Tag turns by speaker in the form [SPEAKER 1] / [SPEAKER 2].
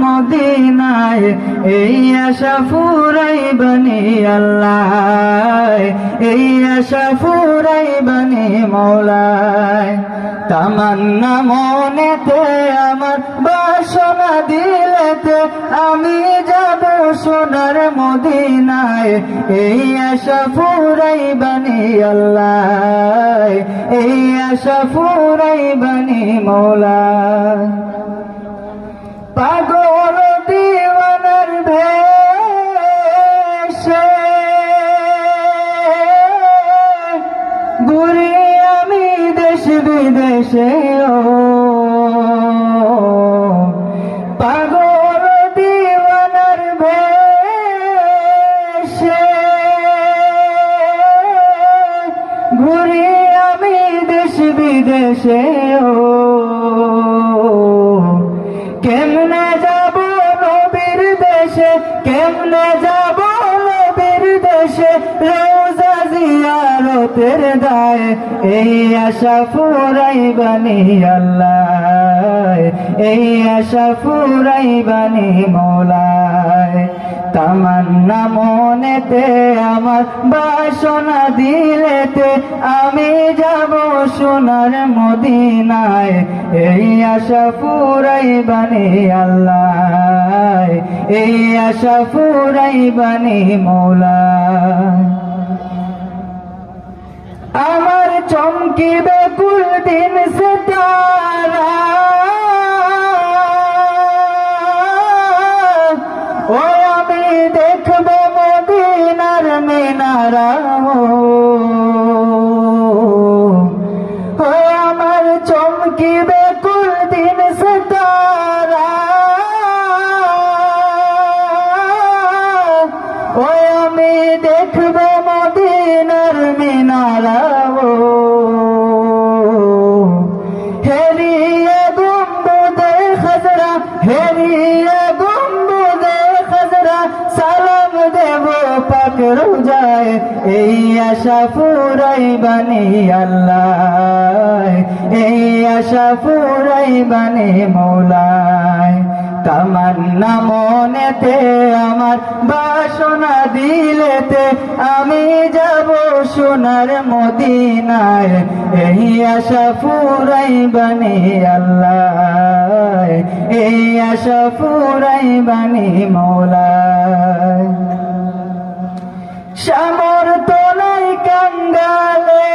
[SPEAKER 1] মদিনায় এই আশা ফুরাইবানি আল্লাহ, এই আশা ফুরাইবানি মওলায়। তামান্না মনেতে আমার বাসনা দিলেতে আমি যাব সোনার মদিনায়, এই আশা ফুরাইবানি আল্লাহ, এই আশা ফুরাইবানি মওলায়। পাগল দিওয়ানার ভেষে ঘুরি আমি দেশ বিদেশে, ও পাগল দিওয়ানার ভেষে ঘুরি আমি দেশ বিদেশে, ও কেমনে যাব নবীর দেশে, কেমনে যাব নবীর দেশে, রওজা জিয়ারতের দায় এই আশা ফুরাইবানি আল্লাহ, এই আশা ফুরাইবানি মওলায়। তামান্না মনেতে আমার বাসনা দিলেতে আমি যাব সোনার মদিনায়, এই আশা ফুরাইবানি আল্লাহ, এই আশা ফুরাইবানি মওলায়। আমার চমকিবে কুল দিন সিতারা, ও আমি দেখব মদিনার মিনারা, ও আমার চমকিবে কুল দিন সিতারা, ও আমি দেখব মদিনার মিনারা, হেরিয়ে গুম্বুদে খাজরা, হেরিয়ে গুম্বুদে খাজরা, সালাম দেব পাক রওজায় এই আশা ফুরাইবানি আল্লাহ, এই আশা ফুরাইবানি মওলায়। তামান্না মনেতে আমার বাসনা দিলেতে আমি যাব সোনার মদিনায়, এই আশা ফুরাইবানি আল্লাহ, এই আশা ফুরাইবানি মওলায়। সামর্থ্য নাই কাঙ্গালে